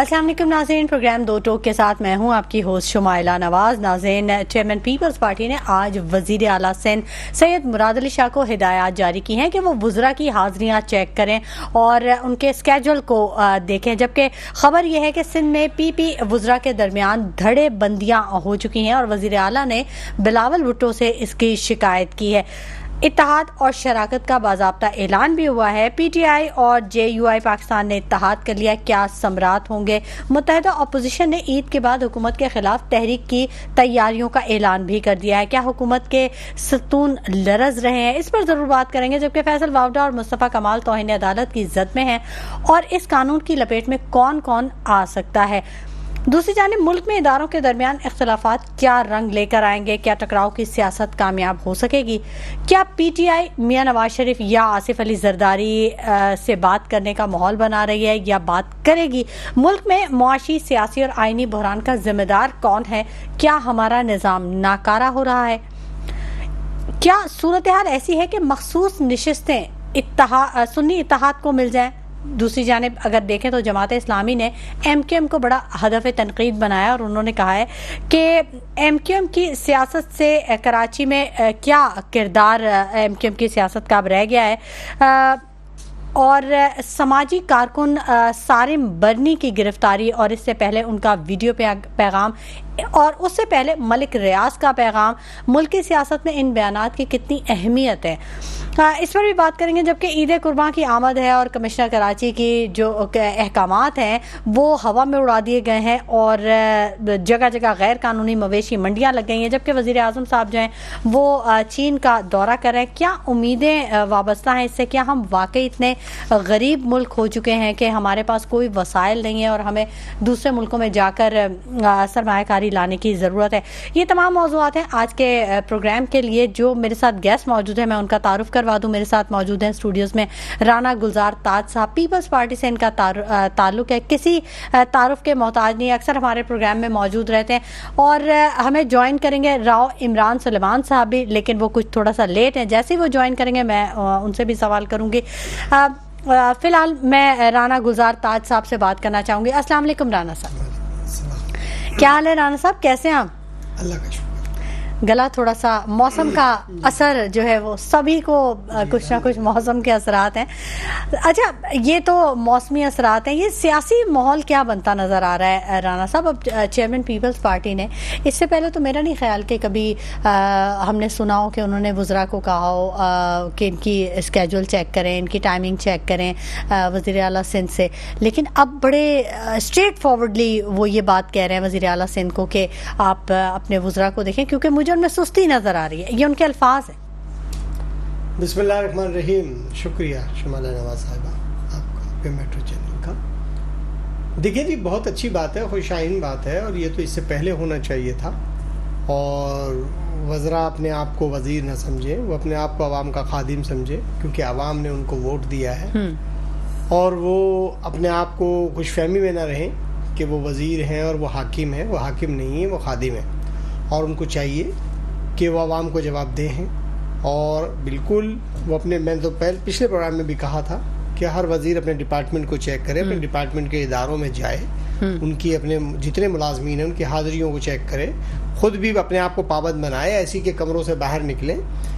अस्सलाम वालेकुम नाज़रीन, प्रोग्राम दो टोक के साथ मैं हूं आपकी होस्ट शुमाइला नवाज। नाज़रीन, चेयरमैन पीपल्स पार्टी ने आज वज़ीर आला सिंध सैयद मुराद अली शाह को हिदायत जारी की हैं कि वो वुज़रा की हाज़िरियाँ चेक करें और उनके स्केड्यूल को देखें। जबकि ख़बर यह है कि सिंध में पीपी वुज़रा के दरमियान धड़े बंदियाँ हो चुकी हैं और वज़ीर आला ने बिलावल भुट्टो से इसकी शिकायत की है। इत्तेहाद और शराकत का बाज़ाब्ता ऐलान भी हुआ है। पीटीआई और जेयूआई पाकिस्तान ने इत्तेहाद कर लिया, क्या समरात होंगे? मुत्तहिदा अपोजिशन ने ईद के बाद हुकूमत के खिलाफ तहरीक की तैयारियों का ऐलान भी कर दिया है। क्या हुकूमत के सतून लरज रहे हैं? इस पर ज़रूर बात करेंगे। जबकि फैसल वावडा और मुस्तफ़ा कमाल तौहीन अदालत की जद में हैं और इस कानून की लपेट में कौन कौन आ सकता है। दूसरी जानिब मुल्क में इदारों के दरमियान इख्तलाफात क्या रंग लेकर आएंगे? क्या टकराव की सियासत कामयाब हो सकेगी? क्या पीटीआई मियां नवाज शरीफ या आसिफ अली जरदारी से बात करने का माहौल बना रही है या बात करेगी? मुल्क में मुआशी, सियासी और आइनी बहरान का जिम्मेदार कौन है? क्या हमारा निज़ाम नाकारा हो रहा है? क्या सूरत हाल ऐसी है कि मखसूस नशिस्तें सुन्नी इत्तेहाद को मिल जाएं? दूसरी जानिब अगर देखें तो जमात इस्लामी ने एमक्यूएम को बड़ा हदफ तनकीद बनाया और उन्होंने कहा है कि एमक्यूएम की सियासत से कराची में क्या किरदार एमक्यूएम की सियासत का अब रह गया है। और समाजी कारकुन सारिम बर्नी की गिरफ्तारी और इससे पहले उनका वीडियो पैगाम और उससे पहले मलिक रियाज का पैगाम, मुल्क की सियासत में इन बयानात की कितनी अहमियत है, इस पर भी बात करेंगे। जबकि ईद कुर्बान की आमद है और कमिश्नर कराची की जो अहकामात हैं वो हवा में उड़ा दिए गए हैं और जगह जगह गैर कानूनी मवेशी मंडियाँ लग गई हैं। जबकि वज़ीर आज़म साहब जो हैं वो चीन का दौरा कर रहे हैं। क्या उम्मीदें वाबस्ता हैं इससे? क्या हम वाकई इतने गरीब मुल्क हो चुके हैं कि हमारे पास कोई वसाइल नहीं है और हमें दूसरे मुल्कों में जाकर सरमायाकारी लाने की ज़रूरत है? ये तमाम मौज़ूआत हैं आज के प्रोग्राम के लिए। जो मेरे साथ गेस्ट मौजूद है मैं उनका तारुफ करवा दूं। मेरे साथ मौजूद हैं स्टूडियोज़ में राना गुलजार ताज साहब। पीपल्स पार्टी से इनका ताल्लुक़ है, किसी तारुफ के मोहताज नहीं, अक्सर हमारे प्रोग्राम में मौजूद रहते हैं। और हमें ज्वाइन करेंगे राव इमरान सुलेमान साहब भी, लेकिन वो कुछ थोड़ा सा लेट हैं। जैसे ही वो ज्वाइन करेंगे मैं उनसे भी सवाल करूँगी। फ़िलहाल मैं राना गुलजार ताज साहब से बात करना चाहूँगी। अस्सलाम वालेकुम राना साहब, क्या हाल है? राना साहब कैसे हैं आप? अल्लाह का शुक्र। गला थोड़ा सा, मौसम का असर जो है वो सभी को कुछ ना कुछ मौसम के असरात हैं। अच्छा, ये तो मौसमी असरात हैं, ये सियासी माहौल क्या बनता नज़र आ रहा है राना साहब? अब चेयरमैन पीपल्स पार्टी ने, इससे पहले तो मेरा नहीं ख्याल कि कभी हमने सुना हो कि उन्होंने वुज़रा को कहा हो कि इनकी स्केड्यूल चेक करें, इनकी टाइमिंग चेक करें वज़ीर आला सिंध से। लेकिन अब बड़े स्ट्रेट फॉरवर्डली वो ये बात कह रहे हैं वज़ीर आला सिंध को कि आप अपने वुज़रा को देखें, क्योंकि मुझे उनमें सुस्ती नजर आ रही है। ये उनके अल्फाज हैं। बिस्मिल्लाहिर्रहमानिर्रहीम। शुक्रिया शुमाइला नवाज साहिबा आपका, पे मेट्रो चैनल का। देखिए जी, बहुत अच्छी बात है, खुशाइन बात है और ये तो इससे पहले होना चाहिए था। और वज़रा अपने आप को वज़ीर न समझे, वो अपने आप को आवाम का खादिम समझे, क्योंकि आवाम ने उनको वोट दिया है। और वो अपने आप को खुशफहमी में न रहें कि वो वज़ीर हैं और वो हाकिम हैं। वो हाकिम नहीं है, वो खादिम है और उनको चाहिए कि वो आवाम को जवाबदेह हैं। और बिल्कुल वो अपने, मैंने तो पिछले प्रोग्राम में भी कहा था कि हर वज़ीर अपने डिपार्टमेंट को चेक करे, अपने डिपार्टमेंट के इदारों में जाए, उनकी अपने जितने मुलाजमीन हैं उनकी हाज़िरियों को चेक करे, ख़ुद भी अपने आप को पाबंद बनाए, ऐसी के कमरों से बाहर निकलें।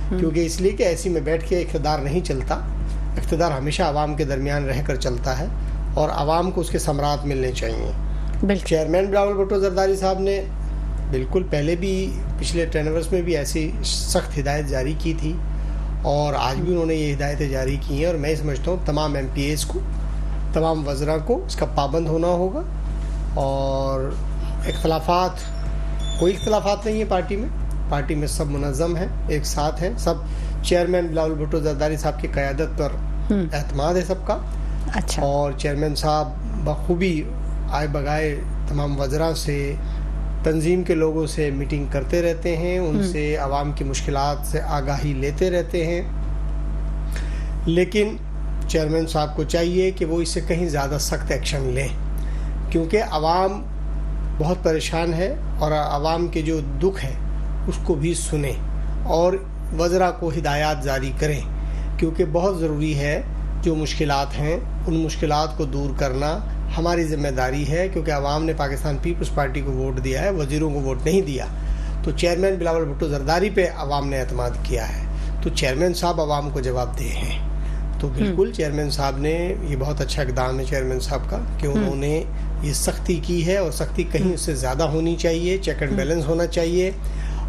क्योंकि इसलिए कि ऐसी में बैठ के इक़्तिदार नहीं चलता, इक़्तिदार हमेशा आवाम के दरमियान रह कर चलता है और आवाम को उसके समरात मिलने चाहिए। चेयरमैन बिलावल भुट्टो जरदारी साहब ने बिल्कुल पहले भी पिछले टेनवर्स में भी ऐसी सख्त हिदायत जारी की थी और आज भी उन्होंने ये हिदायतें जारी की हैं। और मैं समझता हूँ तमाम MPAs को, तमाम वज़रा को इसका पाबंद होना होगा। और कोई इख्तलाफात नहीं है पार्टी में सब मुनज़्ज़म है, एक साथ हैं सब। चेयरमैन बिलावल भुट्टो जरदारी साहब की क़यादत पर एतमाद है सबका। अच्छा। और चेयरमैन साहब बखूबी आए बगाए तमाम वज़रा से, तंजीम के लोगों से मीटिंग करते रहते हैं, उनसे आवाम की मुश्किलात से आगाही लेते रहते हैं। लेकिन चेयरमैन साहब को चाहिए कि वो इससे कहीं ज़्यादा सख्त एक्शन लें, क्योंकि आवाम बहुत परेशान है और आवाम के जो दुख है उसको भी सुने और वज़रा को हिदायत जारी करें। क्योंकि बहुत ज़रूरी है जो मुश्किलात हैं उन मुश्किलात को दूर करना ہماری ذمہ داری ہے، کیونکہ عوام نے پاکستان پیپلز پارٹی کو ووٹ دیا ہے، وزیروں کو ووٹ نہیں دیا، تو چیئرمین بلاول بھٹو زرداری پہ عوام نے اعتماد کیا ہے، تو چیئرمین صاحب عوام کو جواب دہ ہیں۔ تو بالکل چیئرمین صاحب نے یہ بہت اچھا اقدام ہے چیئرمین صاحب کا کہ انہوں نے یہ سختی کی ہے، اور سختی کہیں اس سے زیادہ ہونی چاہیے، چیک اینڈ بیلنس ہونا چاہیے،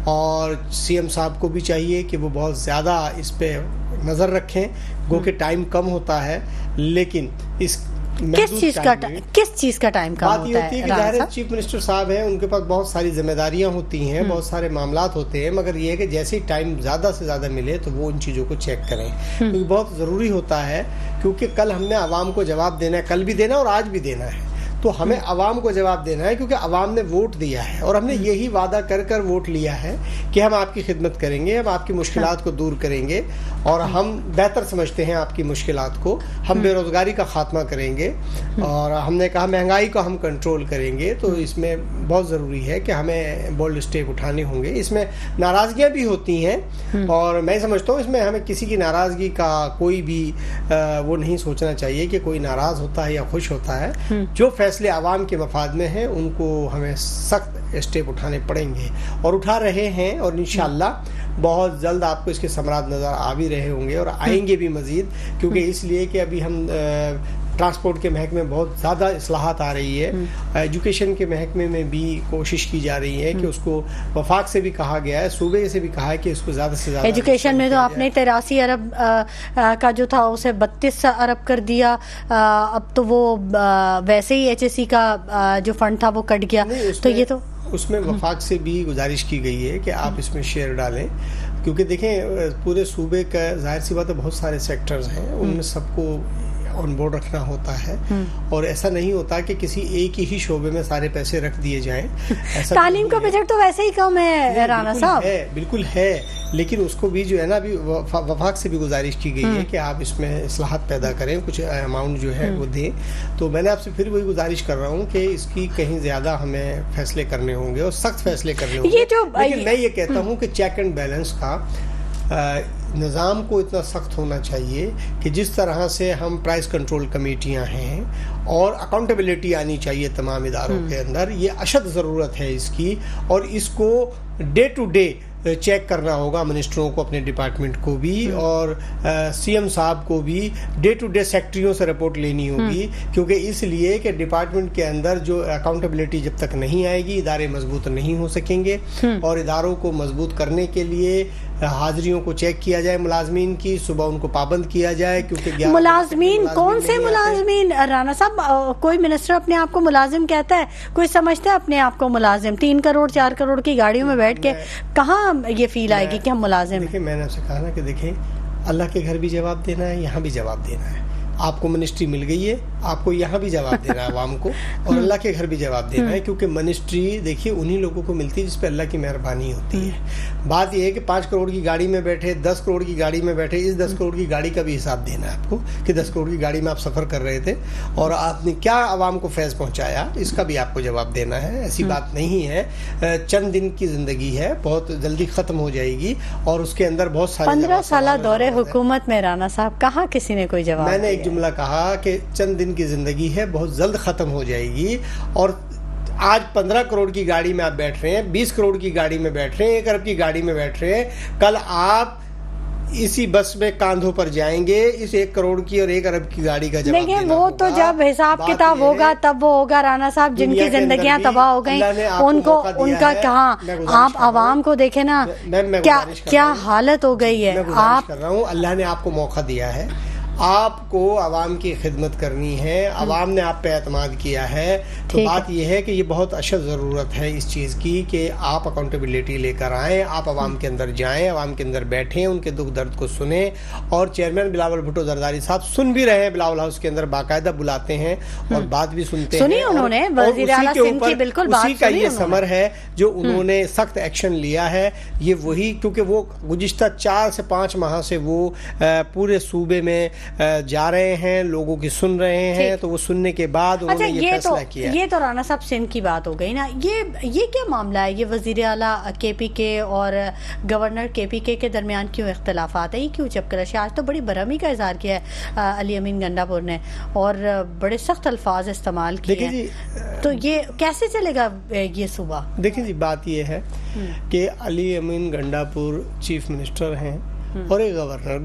اور سی ایم صاحب کو بھی چاہیے کہ وہ بہت زیادہ اس پہ نظر رکھیں، گو کہ ٹائم کم ہوتا ہے، لیکن اس کس چیز کا ٹائم کم بات یہ ہوتا ہوتی ہے ہے؟ کہ ظاہر ہے چیف منسٹر صاحب ہیں، ان کے پاس بہت ساری ذمہ داریاں ہوتی ہیں، بہت سارے معاملات ہوتے ہیں، مگر یہ ہے کہ جیسے ہی ٹائم زیادہ سے زیادہ ملے تو وہ ان چیزوں کو چیک کریں، کیونکہ بہت ضروری ہوتا ہے، کیونکہ کل ہم نے عوام کو جواب دینا ہے، کل بھی دینا اور آج بھی دینا ہے، تو ہمیں عوام کو جواب دینا ہے، کیونکہ عوام نے ووٹ دیا ہے، اور ہم نے یہی وعدہ کر کر ووٹ لیا ہے کہ ہم آپ کی خدمت کریں گے، ہم آپ کی مشکلات کو دور کریں گے، اور ہم بہتر سمجھتے ہیں آپ کی مشکلات کو، ہم بے روزگاری کا خاتمہ کریں گے، اور ہم نے کہا مہنگائی کو ہم کنٹرول کریں گے، تو اس میں بہت ضروری ہے کہ ہمیں بولڈ اسٹیپ اٹھانے ہوں گے۔ اس میں ناراضگیاں بھی ہوتی ہیں، اور میں سمجھتا ہوں اس میں ہمیں کسی کی ناراضگی کا کوئی بھی وہ نہیں سوچنا چاہیے کہ کوئی ناراض ہوتا ہے یا خوش ہوتا ہے، جو فیصلے عوام کے مفاد میں ہیں ان کو ہمیں سخت اسٹیپ اٹھانے پڑیں گے، اور اٹھا رہے ہیں، اور انشاءاللہ بہت جلد آپ کو اس کے ثمرات نظر آ بھی رہے ہوں گے، اور آئیں گے بھی مزید، کیونکہ اس لیے کہ ابھی ہم ٹرانسپورٹ کے محکمے میں بہت زیادہ اصلاحات آ رہی ہے، ایجوکیشن کے محکمے میں بھی کوشش کی جا رہی ہے کہ اس کو وفاق سے بھی کہا گیا ہے، صوبے سے بھی کہا ہے کہ اس کو زیادہ سے زیادہ ایجوکیشن میں تو آپ نے 83 ارب کا جو تھا اسے 32 ارب کر دیا، اب تو وہ ویسے ہی HSC کا جو فنڈ تھا وہ کٹ گیا، تو یہ تو اس میں وفاق سے بھی گزارش کی گئی ہے کہ آپ اس میں شیئر ڈالیں، کیونکہ دیکھیں پورے صوبے کا ظاہر سی بات ہے بہت سارے سیکٹرز ہیں، ان میں سب کو آن بورڈ رکھنا ہوتا ہے، اور ایسا نہیں ہوتا کہ کسی ایک ہی شعبے میں سارے پیسے رکھ دیے جائیں۔ تعلیم کا بجٹ تو ویسے ہی کم ہے رانا صاحب، بالکل ہے، لیکن اس کو بھی جو ہے نا ابھی وفاق سے بھی گزارش کی گئی ہے کہ آپ اس میں اصلاحات پیدا کریں، کچھ اماؤنٹ جو ہے وہ دیں، تو میں نے آپ سے پھر وہی گزارش کر رہا ہوں کہ اس کی کہیں زیادہ ہمیں فیصلے کرنے ہوں گے، اور سخت فیصلے کرنے ہوں گے، لیکن میں یہ کہتا ہوں کہ چیک اینڈ بیلنس کا نظام کو اتنا سخت ہونا چاہیے کہ جس طرح سے ہم پرائس کنٹرول کمیٹیاں ہیں، اور اکاؤنٹیبلٹی آنی چاہیے تمام اداروں کے اندر، یہ اشد ضرورت ہے اس کی، اور اس کو ڈے ٹو ڈے چیک کرنا ہوگا منسٹروں کو، اپنے ڈپارٹمنٹ کو بھی، اور سی ایم صاحب کو بھی ڈے ٹو ڈے سیکٹریوں سے رپورٹ لینی ہوگی، کیونکہ اس لیے کہ ڈپارٹمنٹ کے اندر جو اکاؤنٹیبلٹی جب تک نہیں آئے گی ادارے مضبوط نہیں ہو سکیں گے، اور اداروں کو مضبوط کرنے کے لیے حاضریوں کو چیک کیا جائے، ملازمین کی صبح ان کو پابند کیا جائے، کیونکہ ملازمین کون سے ملازمین رانا صاحب؟ کوئی منسٹر اپنے آپ کو ملازم کہتا ہے؟ کوئی سمجھتا ہے اپنے آپ کو ملازم؟ 3 کروڑ 4 کروڑ کی گاڑیوں میں بیٹھ کے کہاں یہ فیل آئے گی کہ ہم ملازم ہیں؟ دیکھیں میں نے آپ سے کہا نا کہ دیکھیں اللہ کے گھر بھی جواب دینا ہے، یہاں بھی جواب دینا ہے، آپ کو منسٹری مل گئی ہے، آپ کو یہاں بھی جواب دینا ہے عوام کو، اور اللہ کے گھر بھی جواب دینا ہے، کیونکہ منسٹری دیکھیے انہی لوگوں کو ملتی ہے جس پہ اللہ کی مہربانی ہوتی ہے۔ بات یہ ہے کہ 5 کروڑ کی گاڑی میں بیٹھے، 10 کروڑ کی گاڑی میں بیٹھے، اس 10 کروڑ کی گاڑی کا بھی حساب دینا ہے آپ کو، کہ 10 کروڑ کی گاڑی میں آپ سفر کر رہے تھے اور آپ نے کیا عوام کو فیض پہنچایا، اس کا بھی آپ کو جواب دینا ہے۔ ایسی بات نہیں ہے، چند دن کی زندگی ہے، بہت جلدی ختم ہو جائے گی، اور اس کے اندر بہت سارے 15 سالہ دور حکومت میں رانا صاحب کہاں کسی نے کوئی جواب؟ میں نے ایک جملہ کہا کہ چند دن کی زندگی ہے، بہت جلد ختم ہو جائے گی، اور آج 15 کروڑ کی گاڑی میں آپ بیٹھ رہے ہیں، 20 کروڑ کی گاڑی میں بیٹھ رہے ہیں، 1 ارب کی گاڑی میں بیٹھ رہے ہیں، کل آپ اسی بس میں کاندھوں پر جائیں گے، اس 1 کروڑ کی اور 1 ارب کی گاڑی کا جواب دینا لیکن وہ تو جب حساب کتاب ہوگا تب وہ ہوگا رانا صاحب، جن کی زندگیاں تباہ ہو گئیں ان کا کہاں؟ آپ عوام کو دیکھیں نا کیا حالت ہو گئی ہے۔ آپ کر رہا ہوں، اللہ نے آپ کو موقع دیا ہے، آپ کو عوام کی خدمت کرنی ہے، عوام نے آپ پہ اعتماد کیا ہے، تو بات یہ ہے کہ یہ بہت اشد ضرورت ہے اس چیز کی کہ آپ اکاؤنٹیبلٹی لے کر آئیں، آپ عوام کے اندر جائیں، عوام کے اندر بیٹھیں، ان کے دکھ درد کو سنیں، اور چیئرمین بلاول بھٹو زرداری صاحب سن بھی رہے ہیں، بلاول ہاؤس کے اندر باقاعدہ بلاتے ہیں اور بات بھی سنتے ہیں، انہوں نے وزیر اعلیٰ سندھ کی بالکل بات اسی کا یہ ثمر ہے جو انہوں نے سخت ایکشن لیا ہے، یہ وہی، کیونکہ وہ گزشتہ 4 سے 5 ماہ سے وہ پورے صوبے میں जा रहे हैं, लोगों की सुन रहे हैं, तो वो सुनने के बाद उन्होंने ये फैसला किया। ये तो राणा साहब सिंध की बात हो गई ना, ये क्या मामला है? ये वजीर आला KPK और गवर्नर KPK के दरमियान क्यों इख्तलाफात है? ये क्यों चक्कर? आज तो बड़ी बरहमी का इजहार किया है अली अमीन गंडापुर ने और बड़े सख्त अल्फाज इस्तेमाल किए हैं, तो ये कैसे चलेगा ये सूबा? देखिए जी, बात ये है कि अली अमीन गंडापुर चीफ मिनिस्टर हैं और एक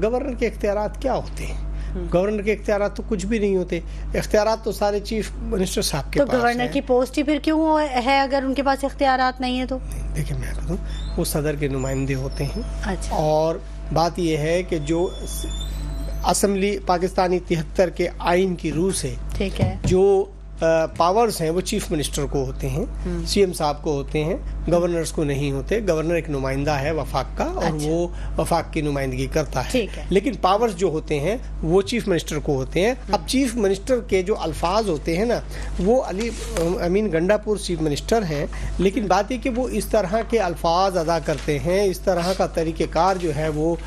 गवर्नर के इख्तियारात क्या होते हैं? गवर्नर के इख्तियारात तो कुछ भी नहीं होते, इख्तियारात तो सारे चीफ मिनिस्टर साहब के पास है। तो गवर्नर की पोस्ट ही फिर क्यों है अगर उनके पास इख्तियारात नहीं है? तो देखिए, मैं कहूँ वो सदर के नुमाइंदे होते हैं। अच्छा। और बात ये है कि जो असम्बली पाकिस्तानी 73 के आइन की रूह से, ठीक है, जो पावर्स हैं वो चीफ मिनिस्टर को होते हैं, CM साहब को होते हैं, गवर्नर्स को नहीं होते। गवर्नर एक नुमाइंदा है वफाक का और वो वफाक की नुमाइंदगी करता है, लेकिन पावर्स जो होते हैं वो चीफ मिनिस्टर को होते हैं। अब चीफ मिनिस्टर के जो अल्फाज होते हैं ना, वो अली अमीन गंडापुर चीफ मिनिस्टर हैं, लेकिन बात है कि वो इस तरह के अल्फाज अदा करते हैं, इस तरह का तरीक़ेकार जो है वो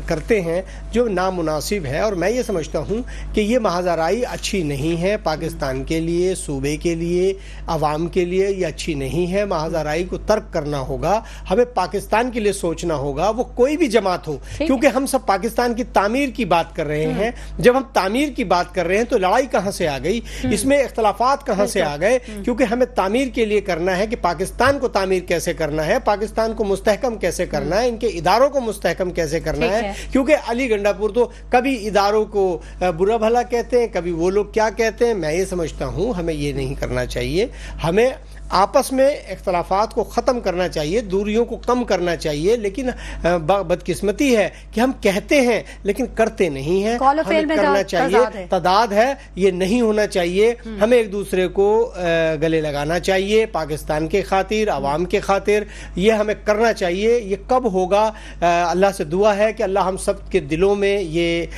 करते हैं जो नामुनासिब है। और मैं ये समझता हूँ कि ये महाजराई अच्छी नहीं है पाकिस्तान के लिए, सूबे के लिए, अवाम के लिए, ये अच्छी नहीं है। महाजराई को तर्क करना होगा, हमें पाकिस्तान के लिए सोचना होगा, वो कोई भी जमात हो, क्योंकि हम सब पाकिस्तान की तामीर की बात कर रहे हैं। जब हम तामीर की बात कर रहे हैं तो लड़ाई कहाँ से आ गई, इसमें इख्तलाफात कहाँ से आ गए? क्योंकि हमें तामीर के लिए करना है कि पाकिस्तान को तामीर कैसे करना है, पाकिस्तान को मुस्तहकम कैसे करना है, इनके इदारों को मुस्तहकम कैसे करना है। क्योंकि अली गंडापुर तो कभी इदारों को बुरा भला कहते हैं, कभी वो लोग क्या कहते हैं। मैं ये समझता हूँ हमें ये नहीं करना चाहिए, हमें आपस में इख्तलाफात को ख़त्म करना चाहिए, दूरियों को कम करना चाहिए। लेकिन बदकिस्मती है कि हम कहते हैं लेकिन करते नहीं हैं। हमें करना चाहिए, तदाद है, ये नहीं होना चाहिए। हमें एक दूसरे को गले लगाना चाहिए पाकिस्तान के खातिर, आवाम के खातिर, ये हमें करना चाहिए। ये कब होगा? अल्लाह से दुआ है कि अल्लाह हम सब के दिलों में ये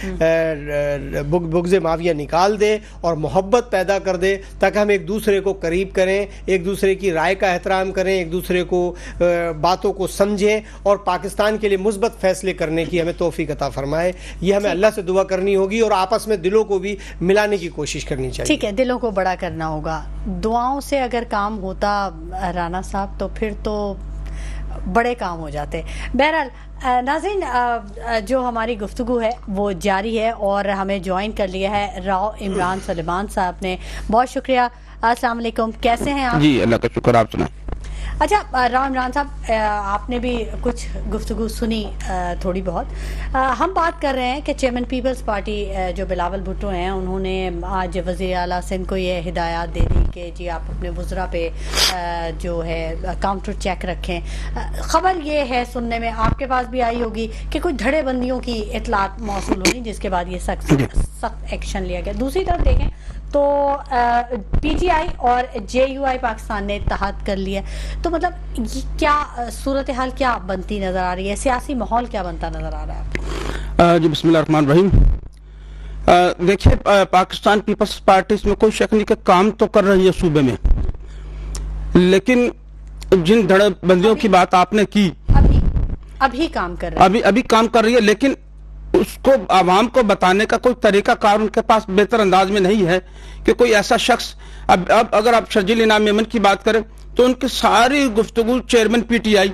बुग़्ज़ माविया निकाल दे और मोहब्बत पैदा कर दे, ताकि हम एक दूसरे को करीब करें, एक दूसरे की राय का एहतराम करें, एक दूसरे को बातों को समझें और पाकिस्तान के लिए मुस्बत फैसले करने की हमें तौफीक अता फरमाए। ये हमें अल्लाह से दुआ करनी होगी और आपस में दिलों को भी मिलाने की कोशिश करनी चाहिए। ठीक है, दिलों को बड़ा करना होगा। दुआओं से अगर काम होता राणा साहब तो फिर तो बड़े काम हो जाते। बहरहाल नाज़रीन, जो हमारी गुफ्तगू है वो जारी है और हमें ज्वाइन कर लिया है राव इमरान सलेमान साहब ने। बहुत शुक्रिया। अस्सलाम वालेकुम, कैसे हैं आप? जी अल्लाह का शुक्र, आप सुनाएं। अच्छा राव इमरान साहब, आपने भी कुछ गुफ्तगू सुनी थोड़ी बहुत। हम बात कर रहे हैं कि चेयरमैन पीपल्स पार्टी जो बिलावल भुट्टो हैं, उन्होंने आज वज़ीर आला सिंध को ये हिदायत दे दी कि जी आप अपने वज़रा पे जो है काउंटर चेक रखें। ख़बर ये है सुनने में, आपके पास भी आई होगी, कि कुछ धड़ेबंदियों की इतलात मौसूल हुई जिसके बाद ये सख्त एक्शन लिया गया। दूसरी तरफ देखें तो PTI और JUI पाकिस्तान ने इत्तेहाद कर लिया। तो मतलब ये क्या सूरत हाल क्या बनती नज़र आ रही है, सियासी माहौल क्या बनता नज़र आ रहा है? जी बिस्मिल्लाहिर्रहमानिर्रहीम। देखिए, पाकिस्तान पीपल्स पार्टी इसमें कोई शक नहीं कि काम तो कर रही है सूबे में, लेकिन जिन धड़ेबंदियों की बात आपने की, अभी काम कर रही है, अभी काम कर रही है, लेकिन उसको आवाम को बताने का कोई तरीका कार उनके पास बेहतर अंदाज में नहीं है कि कोई ऐसा शख्स। अब अगर आप शर्जील इनाम मेमन की बात करें तो उनकी सारी गुफ्तगू चेयरमैन PTI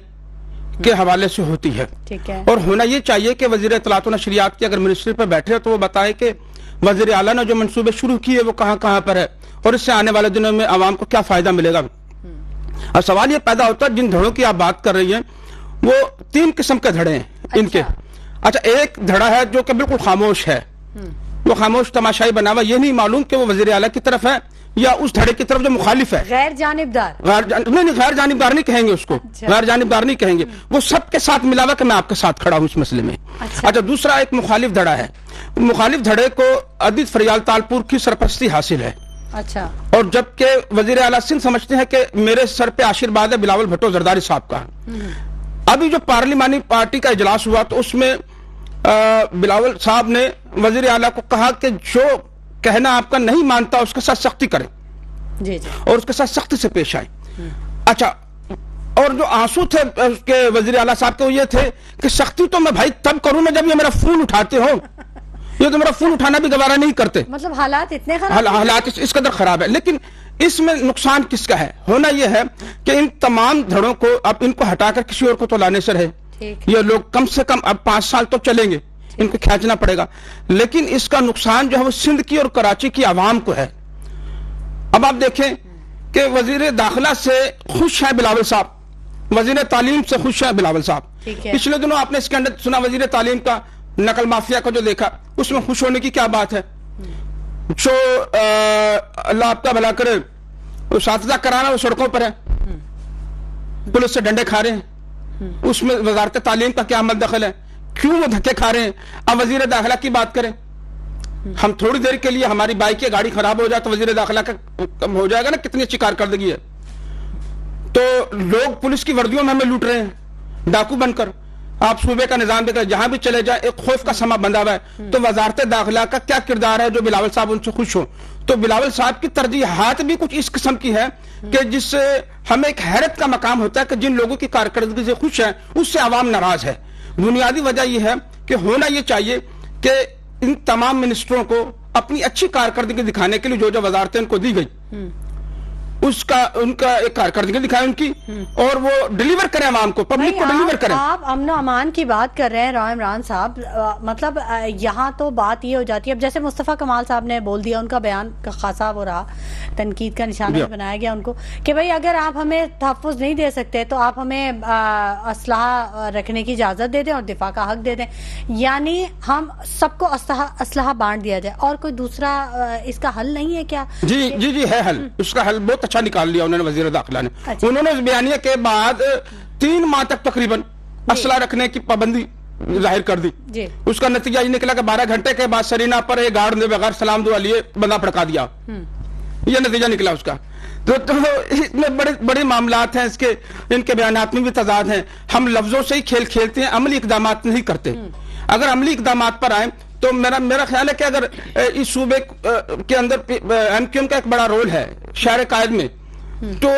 के हवाले से होती है। ठीक है। और होना ये चाहिए कि वजीर इत्तलात व नशरियात की अगर मिनिस्ट्री पर बैठे तो वो बताए कि वजीर आला ने जो मंसूबे शुरू किए वो कहाँ कहाँ पर है और इससे आने वाले दिनों में आवाम को क्या फायदा मिलेगा। और सवाल ये पैदा होता है, जिन धड़ों की आप बात कर रही हैं वो 3 किस्म के धड़े हैं इनके। अच्छा, एक धड़ा है जो कि बिल्कुल खामोश है, वो खामोश तमाशाई बना हुआ, ये नहीं मालूम कि वो वजीर आला की तरफ है या उस धड़े की तरफ जो मुखालिफ है। गैर जानिबदार नहीं, गैर जानिबदार नहीं कहेंगे उसको। गैर जानिबदार नहीं कहेंगे, वो सबके साथ मिला हुआ कि मैं आपके साथ खड़ा हूं इस मसले में। अच्छा, दूसरा एक मुखालिफ धड़ा है। मुखालिफ धड़े को अदीद फरियाल तालपुर की सरपरस्ती हासिल है। अच्छा। और जबकि वजीर आला सिंध समझते हैं कि मेरे सर पे आशीर्वाद है बिलावल भुट्टो जरदारी साहब का। अभी जो पार्लिमानी पार्टी का इजलास हुआ तो उसमें बिलावल साहब ने वजीर आला को कहा कि जो कहना आपका नहीं मानता उसके साथ सख्ती करें जी। और उसके साथ सख्ती से पेश आए। अच्छा, और जो आंसू थे उसके वजीर आला साहब के वो ये थे कि सख्ती तो मैं भाई तब करूं ना जब ये मेरा फोन उठाते हो یہ تو میرا فون اٹھانا بھی گوارا نہیں کرتے. مطلب حالات اتنے خراب حالات اس قدر خراب ہے. لیکن اس میں نقصان کس کا ہے؟ ہونا یہ ہے کہ ان تمام دھڑوں کو اب ان کو ہٹا کر کسی اور کو تو لانے سے رہے. یہ لوگ کم سے کم اب 5 سال تو چلیں گے, ان کو کھینچنا پڑے گا. لیکن اس کا نقصان جو ہے وہ سندھ کی اور کراچی کی عوام کو ہے. اب آپ دیکھیں کہ وزیر داخلہ سے خوش ہے بلاول صاحب, وزیر تعلیم سے خوش ہے بلاول صاحب. پچھلے دنوں آپ نے اس کے اندر سنا وزیر تعلیم کا نقل مافیا کو جو دیکھا, اس میں خوش ہونے کی کیا بات ہے؟ جو اللہ آپ کا بھلا کرے اساتذہ کرانا وہ سڑکوں پر ہے, پولیس سے ڈنڈے کھا رہے ہیں, اس میں وزارت تعلیم کا کیا عمل دخل ہے؟ کیوں وہ دھکے کھا رہے ہیں؟ اب وزیر داخلہ کی بات کریں, ہم تھوڑی دیر کے لیے ہماری بائک یا گاڑی خراب ہو جائے تو وزیر داخلہ کا ہو جائے گا نا کتنی اچھی کارکردگی ہے. تو لوگ پولیس کی وردیوں میں ہمیں لوٹ رہے ہیں ڈاکو بن کر. آپ صوبے کا نظام دیکھیں, جہاں بھی چلے جائیں ایک خوف کا سما بندھا ہوا ہے. تو وزارت داخلہ کا کیا کردار ہے جو بلاول صاحب ان سے خوش ہو؟ تو بلاول صاحب کی ترجیحات بھی کچھ اس قسم کی ہے کہ جس سے ہمیں ایک حیرت کا مقام ہوتا ہے کہ جن لوگوں کی کارکردگی سے خوش ہیں اس سے عوام ناراض ہے. بنیادی وجہ یہ ہے کہ ہونا یہ چاہیے کہ ان تمام منسٹروں کو اپنی اچھی کارکردگی دکھانے کے لیے جو وزارتیں ان کو دی گئی ان کا ایک کارکردگی دکھائے ان کی, اور وہ ڈیلیور کریں عوام کو, پبلک کو ڈیلیور کریں. آپ امن و امان کی بات کر رہے ہیں راؤ عمران صاحب, مطلب یہاں تو بات یہ ہو جاتی ہے, اب جیسے مصطفیٰ کمال صاحب نے بول دیا, ان کا بیان خاصا وہ رہا, تنقید کا نشانہ بنایا گیا ان کو کہ بھئی اگر آپ ہمیں تحفظ نہیں دے سکتے تو آپ ہمیں اسلحہ رکھنے کی اجازت دے دیں اور دفاع کا حق دے دیں, یعنی ہم سب کو اسلحہ بانٹ دیا جائے, اور کوئی دوسرا اس کا حل نہیں ہے کیا؟ جی ہے حل, اس کا حل بہت اچھا نکال لیا انہوں نے وزیر داخلہ نے. انہوں نے اس بیانیے کے بعد 3 ماہ تک تقریباً اسلحہ رکھنے کی پابندی ظاہر کر دی. اس کا نتیجہ یہ نکلا کہ 12 گھنٹے کے بعد سرینا پر ایک گارڈ نے بغیر سلام دعا لیے بندہ پھڑکا دیا. یہ نتیجہ نکلا اس کا. تو اس میں بڑے معاملات ہیں, ان کے بیانات میں بھی تضاد ہیں. ہم لفظوں سے ہی کھیل کھیلتے ہیں, عملی اقدامات نہیں کرتے. اگر عملی اقدامات پر آئیں تو میرا خیال ہے کہ اگر اس صوبے کے اندر ایم کیو ایم کا ایک بڑا رول ہے شہر قائد میں, تو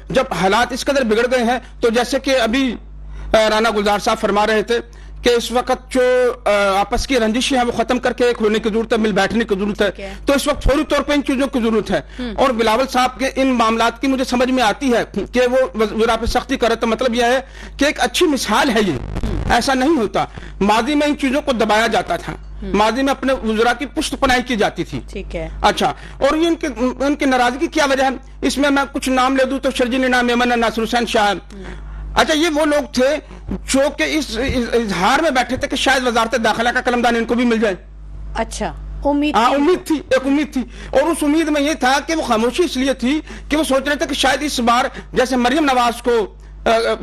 جب حالات اس قدر بگڑ گئے ہیں, تو جیسے کہ ابھی رانا گلزار صاحب فرما رہے تھے کہ اس وقت جو آپس کی رنجشیں ہیں وہ ختم کر کے ایک ہونے کی ضرورت ہے, مل بیٹھنے کی ضرورت ہے. تو اس وقت فوری طور پہ ان چیزوں کی ضرورت ہے. اور بلاول صاحب کے ان معاملات کی مجھے سمجھ میں آتی ہے کہ وہ وزراء پہ سختی کرے, تو مطلب یہ ہے کہ ایک اچھی مثال ہے. یہ ایسا نہیں ہوتا, ماضی میں ان چیزوں کو دبایا جاتا تھا, ماضی میں اپنے وزراء کی پشت پناہی کی جاتی تھی. ٹھیک ہے, اچھا, اور یہ ان کی ناراضگی کیا وجہ ہے؟ اس میں کچھ نام لے دوں تو شرجیل نام میمن, ناصر حسین شاہ. اچھا, یہ وہ لوگ تھے جو کہ اس اظہار میں بیٹھے تھے کہ شاید وزارت داخلہ کا قلمدان ان کو بھی مل جائے. اچھا, امید تھی, ایک امید تھی. اور اس امید میں یہ تھا کہ وہ خاموشی اس لیے تھی کہ وہ سوچ رہے تھے کہ شاید اس بار جیسے مریم نواز کو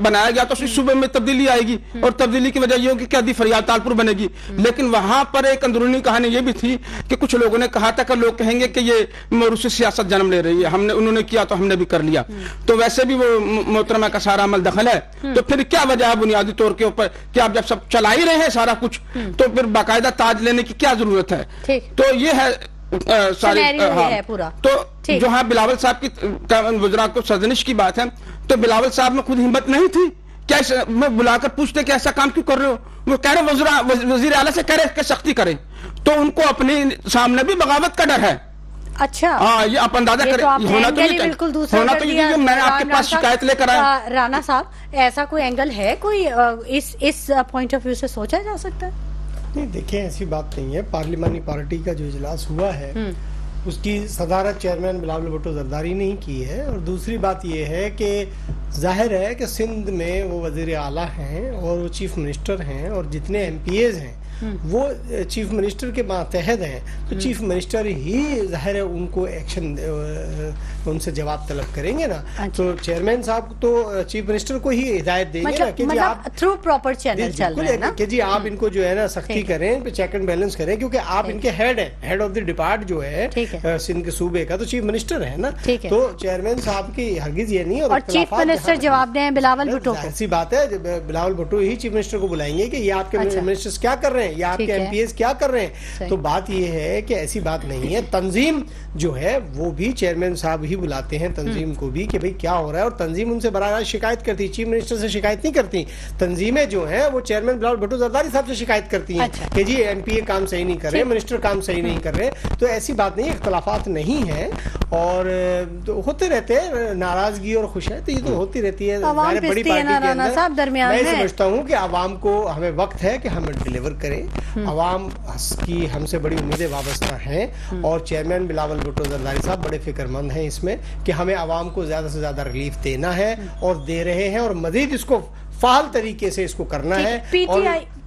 بنایا گیا تو اس صوبے میں تبدیلی آئے گی, اور تبدیلی کی وجہ یہ ہوگی کہ ادی فریاد تالپور بنے گی. لیکن وہاں پر ایک اندرونی کہانی یہ بھی تھی کہ کچھ لوگوں نے کہا تھا کہ لوگ کہیں گے کہ یہ موروثی سیاست جنم لے رہی ہے, انہوں نے کیا تو ہم نے بھی کر لیا. تو ویسے بھی وہ محترمہ کا سارا عمل دخل ہے, تو پھر کیا وجہ ہے بنیادی طور کے اوپر کہ آپ جب سب چلا ہی رہے ہیں سارا کچھ, تو پھر باقاعدہ تاج لینے کی کیا ضرورت ہے؟ تو یہ ہے ساری پورا. تو جو ہاں بلاول صاحب کی وزراء کو سرزنش کی بات ہے, تو بلاول صاحب میں خود ہمت نہیں تھی کیا میں بلا کر پوچھتے کہ ایسا کام کیوں کر رہے ہو؟ وہ کہہ رہے وزیر اعلیٰ سے کہہ رہے کہ سختی کریں, تو ان کو اپنے سامنے بھی بغاوت کا ڈر ہے. اچھا, ہاں, یہ آپ اندازہ کریں, ہونا تو یہ میں آپ کے پاس شکایت لے کر آیا. رانا صاحب, ایسا کوئی اینگل ہے کوئی اس پوائنٹ آف ویو سے سوچا جا سکتا ہے؟ نہیں, دیکھیں ایسی بات نہیں ہے. پارلیمانی پارٹی کا جو اجلاس ہوا ہے اس کی صدارت چیئرمین بلاول بھٹو زرداری نے ہی کی ہے. اور دوسری بات یہ ہے کہ ظاہر ہے کہ سندھ میں وہ وزیر اعلیٰ ہیں اور وہ چیف منسٹر ہیں, اور جتنے ایم پی ایز ہیں وہ چیف منسٹر کے ماتحت ہیں. تو چیف منسٹر ہی ظاہر ہے ان کو ایکشن, ان سے جواب طلب کریں گے نا. تو چیئرمین صاحب تو چیف منسٹر کو ہی ہدایت دیں گے نا کہ جی آپ تھرو پراپر چینل چل رہا ہے نا کہ جی آپ ان کو جو ہے نا سختی کریں, پہ چیک اینڈ بیلنس کریں, کیونکہ آپ ان کے ہیڈ ہیں, ہیڈ آف دی ڈپارٹ جو ہے سندھ کے صوبے کا, تو چیف منسٹر ہے نا. تو چیئرمین صاحب کی ہرگز یہ نہیں, اور چیف منسٹر جواب دیں بلاول بھٹو کو. ایسی بات ہے, بلاول بھٹو ہی چیف منسٹر کو بلائیں گے کہ یہ آپ کے منسٹرز کیا کر رہے ہیں, ہیں یا آپ کے MPs کیا کر رہے ہیں. تو بات یہ ہے کہ ایسی بات نہیں ہے. تنظیم جو ہے وہ بھی چیئرمین صاحب ہی بلاتے ہیں تنظیم کو بھی کہ بھئی کیا ہو رہا ہے, اور تنظیم ان سے براہ راست شکایت کرتی, چیف منسٹر سے شکایت نہیں کرتی. تنظیمیں جو ہیں وہ چیئرمین بلاول بھٹو زرداری صاحب سے شکایت کرتی ہیں کہ جی MP کام صحیح نہیں کر رہے, منسٹر کام صحیح نہیں کر رہے. تو ایسی بات نہیں, اختلافات نہیں ہیں اور ہوتے رہتے ہیں, ناراضگی اور خوشی تو یہ تو ہوتی رہتی ہے بڑی پارٹی کے اندر. میں سمجھتا ہوں کہ عوام کو ہمیں وقت ہے کہ ہمیں ڈیلیور کریں. عوام کی ہم سے بڑی امیدیں وابستہ ہیں اور چیئرمین بلاول بھٹو زرداری صاحب بڑے فکر مند ہیں اس میں کہ ہمیں عوام کو زیادہ سے زیادہ ریلیف دینا ہے اور دے رہے ہیں, اور مزید اس کو فعال طریقے سے اس کو کرنا ہے.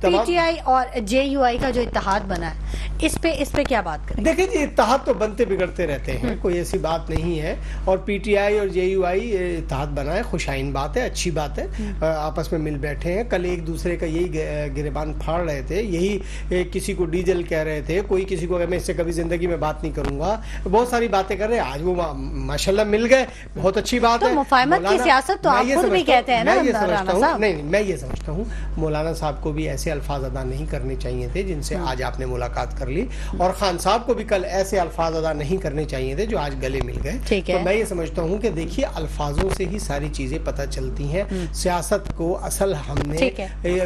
PTI اور JUI کا جو اتحاد بنا ہے اس پہ کیا بات کریں؟ دیکھیں جی, اتحاد تو بنتے بگڑتے رہتے ہیں, کوئی ایسی بات نہیں ہے. اور PTI اور JUI اتحاد بنا ہے, خوشائن بات ہے, اچھی بات ہے. آپس میں مل بیٹھے ہیں. کل ایک دوسرے کا یہی گریبان پھاڑ رہے تھے, یہی کسی کو ڈیزل کہہ رہے تھے, کوئی کسی کو میں اس سے کبھی زندگی میں بات نہیں کروں گا, بہت ساری باتیں کر رہے ہیں. آج وہ ماشاءاللہ مل گئے, بہت اچھی بات ہے. مفاہمت کی سیاست تو آپ خود بھی کہتے ہیں نا. نہیں, میں یہ سمجھتا ہوں مولانا صاحب کو بھی ایسے الفاظ ادا نہیں کرنے چاہیے تھے جن سے آج آپ نے ملاقات کر لی, اور خان صاحب کو بھی کل ایسے الفاظ ادا نہیں کرنے چاہیے تھے جو آج گلے مل گئے. تو میں یہ سمجھتا ہوں کہ دیکھیے الفاظوں سے ہی ساری چیزیں پتہ چلتی ہیں. سیاست کو اصل ہم نے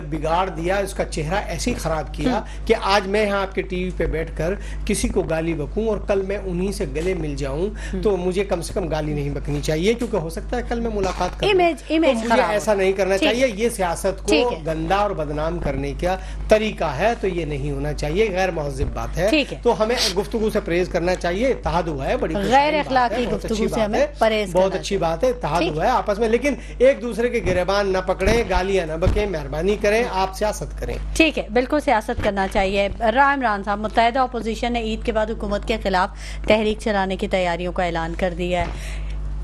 بگاڑ دیا, اس کا چہرہ ایسے ہی خراب کیا کہ آج میں یہاں آپ کے ٹی وی پہ بیٹھ کر کسی کو گالی بکوں اور کل میں انہی سے گلے مل جاؤں, تو مجھے کم سے کم گالی نہیں بکنی چاہیے, کیونکہ ہو سکتا ہے کل میں ملاقات کروں. مجھے ایسا نہیں کرنا چاہیے. یہ سیاست کو گندا اور بدنام کرنے کا طریقہ ہے, تو یہ نہیں ہونا چاہیے, غیر مہذب بات ہے. تو ہمیں گفتگو سے پرہیز کرنا چاہیے. اتحاد ہوا ہے, بڑی غیر اخلاقی گفتگو سے ہمیں پرہیز, بہت اچھی بات ہے. اتحاد ہوا ہے آپس میں, لیکن ایک دوسرے کے گریبان نہ پکڑیں, گالیاں نہ بکیں, مہربانی کریں, آپ سیاست کریں. ٹھیک ہے, بالکل سیاست کرنا چاہیے. عمران صاحب, متحدہ اپوزیشن نے عید کے بعد حکومت کے خلاف تحریک چلانے کی تیاریوں کا اعلان کر دیا ہے.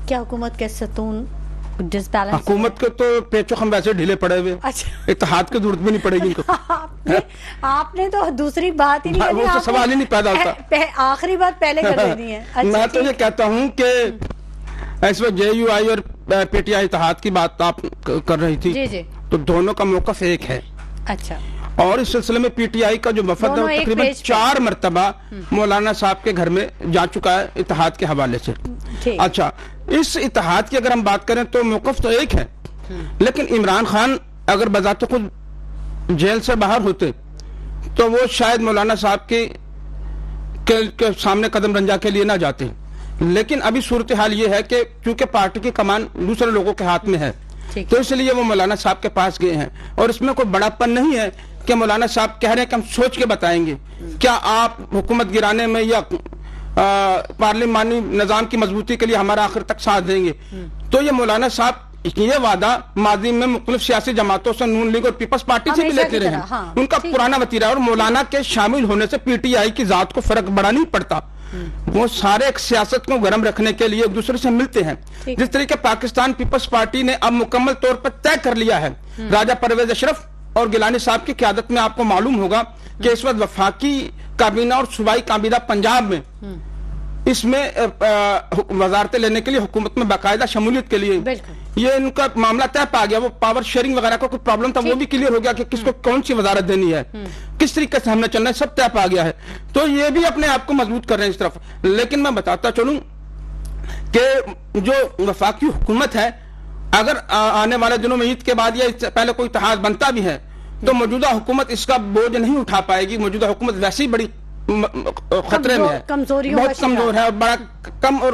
کیا حکومت کے ستون حکومت کے تو پیچو ہم ویسے ڈھیلے پڑے ہوئے, اتحاد کی ضرورت بھی نہیں پڑے گی ان کو. آپ نے تو دوسری بات ہی نہیں, وہ سوال ہی نہیں پیدا ہوتا, آخری بات پہلے کر دینی ہے. میں تو یہ کہتا ہوں کہ اس وقت JUI اور PTI اتحاد کی بات آپ کر رہی تھی, تو دونوں کا موقف ایک ہے. اچھا, اور اس سلسلے میں PTI کا جو وفد ہے تقریباً 4 مرتبہ مولانا صاحب کے گھر میں جا چکا ہے اتحاد کے حوالے سے. اچھا, اس اتحاد کی اگر ہم بات کریں تو موقف تو ایک ہے, لیکن عمران خان اگر بذات خود جیل سے باہر ہوتے تو وہ شاید مولانا صاحب کے سامنے قدم رنجا کے لیے نہ جاتے. لیکن ابھی صورتحال یہ ہے کہ کیونکہ پارٹی کی کمان دوسرے لوگوں کے ہاتھ میں ہے, تو اس لیے وہ مولانا صاحب کے پاس گئے ہیں. اور اس میں کوئی بڑا پن نہیں ہے کہ مولانا صاحب کہہ رہے ہیں کہ ہم سوچ کے بتائیں گے, کیا آپ حکومت گرانے میں یا پارلیمانی نظام کی مضبوطی کے لیے ہمارا آخر تک ساتھ دیں گے. تو یہ مولانا صاحب یہ وعدہ ماضی میں مختلف سیاسی جماعتوں سے, نون لیگ اور پیپلز پارٹی سے بھی لیتے رہے ہیں, ان کا پرانا وتیرہ ہے. اور مولانا کے شامل ہونے سے PTI کی ذات کو فرق بڑا نہیں پڑتا, وہ سارے ایک سیاست کو گرم رکھنے کے لیے ایک دوسرے سے ملتے ہیں. جس طریقے پاکستان پیپلز پارٹی نے اب مکمل طور پر طے کر لیا ہے, راجہ پرویز اشرف اور گیلانی صاحب کی قیادت میں, آپ کو معلوم ہوگا کہ اس وقت وفاقی کابینہ اور صوبائی کابینہ پنجاب میں اس میں وزارتیں لینے کے لیے حکومت میں باقاعدہ شمولیت کے لیے یہ ان کا معاملہ طے پا گیا. وہ پاور شیئرنگ وغیرہ کا کوئی پرابلم تھا, وہ بھی کلیئر ہو گیا کہ کس کو کون سی وزارت دینی ہے, کس طریقے سے ہم نے چلنا ہے, سب طے پا گیا ہے. تو یہ بھی اپنے آپ کو مضبوط کر رہے ہیں اس طرف. لیکن میں بتاتا چلوں کہ جو وفاقی حکومت ہے, اگر آنے والے دنوں میں عید کے بعد یا اس سے پہلے کوئی اتحاد بنتا بھی ہے تو موجودہ حکومت اس کا بوجھ نہیں اٹھا پائے گی. موجودہ حکومت ویسے ہی بڑی خطرے میں ہے, بہت کمزور ہے اور بڑا کم اور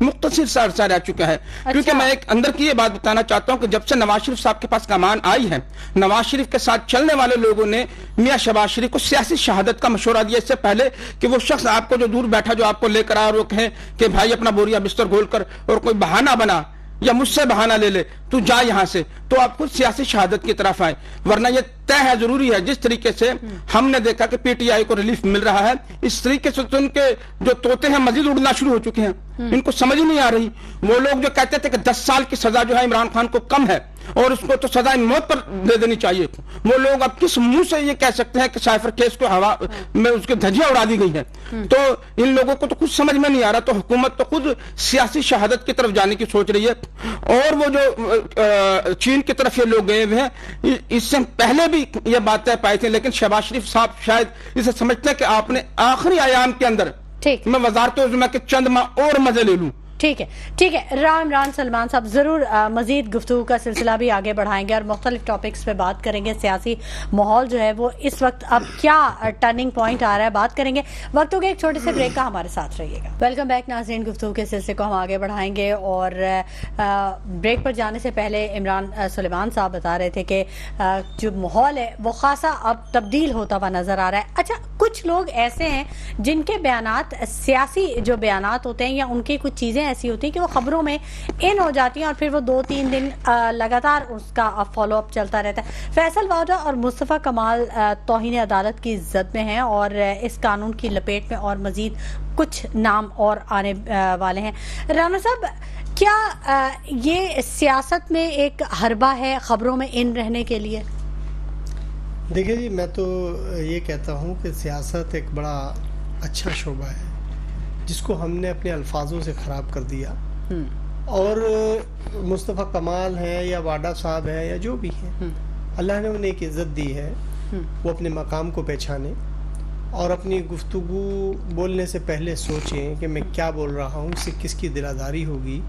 مختصر سا عرصہ رہ چکا ہے. کیونکہ میں ایک اندر کی یہ بات بتانا چاہتا ہوں کہ جب سے نواز شریف صاحب کے پاس کمان آئی ہے, نواز شریف کے ساتھ چلنے والے لوگوں نے میاں شہباز شریف کو سیاسی شہادت کا مشورہ دیا, اس سے پہلے کہ وہ شخص آپ کو جو دور بیٹھا جو آپ کو لے کر آیا اور وہ کہیں کہ بھائی اپنا بوریا بستر گھول کر اور کوئی بہانہ بنا یا مجھ سے بہانہ لے لے, تو جا یہاں سے, تو آپ خود سیاسی شہادت کی طرف آئے. ورنہ یہ طے ہے, ضروری ہے. جس طریقے سے ہم نے دیکھا کہ PTI کو ریلیف مل رہا ہے, اس طریقے سے تو ان کے جو طوطے ہیں مزید اڑنا شروع ہو چکے ہیں, ان کو سمجھ نہیں آ رہی. وہ لوگ جو کہتے تھے کہ 10 سال کی سزا جو ہے عمران خان کو کم ہے, और उसको तो सजा मौत पर दे देनी चाहिए। वो लोग अब किस मुंह से ये कह सकते हैं कि साइफर केस को हवा में उसकी धज्जियां उड़ा दी गई हैं? तो इन लोगों को तो कुछ समझ में नहीं आ रहा। तो हुकूमत तो खुद सियासी शहादत की तरफ जाने की सोच रही है, और वो जो चीन की तरफ ये लोग गए हुए हैं, इससे पहले भी ये बातें पाई थी, लेकिन शहबाज शरीफ साहब शायद इसे समझते हैं कि आपने आखिरी आयाम के अंदर ठीक मैं वज़ारत-ए-उज़्मा के चंद माह और मजे ले लूं। ठीक है। राव इमरान सलमान साहब, ज़रूर मज़ीद गुफ्तगू का सिलसिला भी आगे बढ़ाएंगे और मुख्तलिफ टॉपिक्स पे बात करेंगे। सियासी माहौल जो है वो इस वक्त अब क्या टर्निंग पॉइंट आ रहा है, बात करेंगे। वक्त हो गया एक छोटे से ब्रेक का, हमारे साथ रहिएगा। वेलकम बैक नाज़रीन, गुफ्तगू के सिलसिले को हम आगे बढ़ाएंगे और ब्रेक पर जाने से पहले इमरान सलमान साहब बता रहे थे कि जो माहौल है वो खासा अब तब्दील होता हुआ नज़र आ रहा है। अच्छा, कुछ लोग ऐसे हैं जिनके बयानात, सियासी जो बयानात होते हैं या उनकी कुछ चीज़ें ऐसी होती है कि वो खबरों में इन हो जाती हैं और फिर वो 2-3 दिन लगातार उसका फॉलो अप चलता रहता है। फैसल वादा और मुस्तफ़ा कमाल तौहीन अदालत की जद में हैं और इस कानून की लपेट में और मजीद कुछ नाम और आने वाले हैं। राना साहब, क्या ये सियासत में एक हरबा है खबरों में इन रहने के लिए? देखिए जी, मैं तो ये कहता हूँ कि सियासत एक बड़ा अच्छा शोबा है जिसको हमने अपने अल्फाजों से ख़राब कर दिया। और मुस्तफ़ा कमाल है या वाडा साहब है या जो भी है, अल्लाह ने उन्हें एक इज़्ज़त दी है, वो अपने मकाम को पहचाने और अपनी गुफ्तगू बोलने से पहले सोचें कि मैं क्या बोल रहा हूँ, इससे किसकी दिलादारी होगी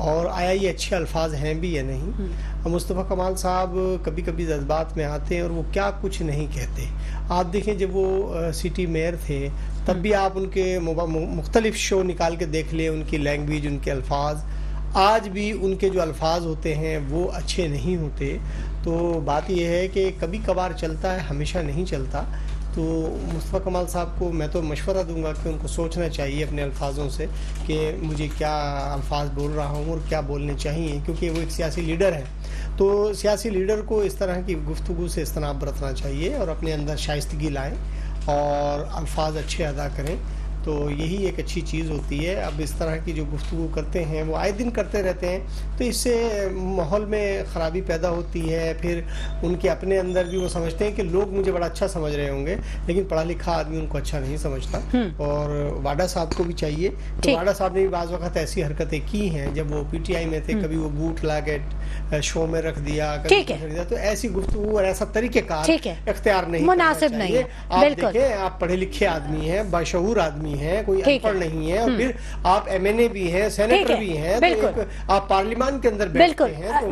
और आया ये अच्छे अल्फाज हैं भी या नहीं। और मुस्तफ़ा कमाल साहब कभी कभी जज्बात में आते हैं और वो क्या कुछ नहीं कहते। आप देखें, जब वो सिटी मेयर थे तब भी आप उनके मुख्तलिफ शो निकाल के देख लें, उनकी लैंग्वेज, उनके अल्फाज, आज भी उनके जो अल्फाज होते हैं वो अच्छे नहीं होते। तो बात यह है कि कभी कभार चलता है, हमेशा नहीं चलता। तो मुस्तफ़ा कमाल साहब को मैं तो मशवरा दूंगा कि उनको सोचना चाहिए अपने अल्फाजों से कि मुझे क्या अल्फाज बोल रहा हूँ और क्या बोलने चाहिए, क्योंकि वो एक सियासी लीडर है। तो सियासी लीडर को इस तरह की गुफ्तगू से इज्तनाब बरतना चाहिए और अपने अंदर शाइस्तगी लाएं और अल्फाज अच्छे अदा करें, तो यही एक अच्छी चीज़ होती है। अब इस तरह की जो गुफ्तगू करते हैं वो आए दिन करते रहते हैं, तो इससे माहौल में ख़राबी पैदा होती है। फिर उनके अपने अंदर भी वो समझते हैं कि लोग मुझे बड़ा अच्छा समझ रहे होंगे, लेकिन पढ़ा लिखा आदमी उनको अच्छा नहीं समझता। और वाडा साहब को भी चाहिए, तो वाडा साहब ने भी बाज़ वक़्त ऐसी हरकतें की हैं जब वो PTI में थे, कभी वो बूट ला के शो में रख दिया, कभी रख दिया। तो ऐसी गुफ्तगू और ऐसा तरीक़ेकार इख्तियार नहीं, मुनासिब नहीं है। आप देखें, आप पढ़े लिखे आदमी हैं, बाशऊर आदमी हैं, कोई अनपढ़ नहीं है, और फिर आप MNA भी हैं, सेनेटर भी हैं, तो आप पार्लियामान के अंदर बैठते हैं। तो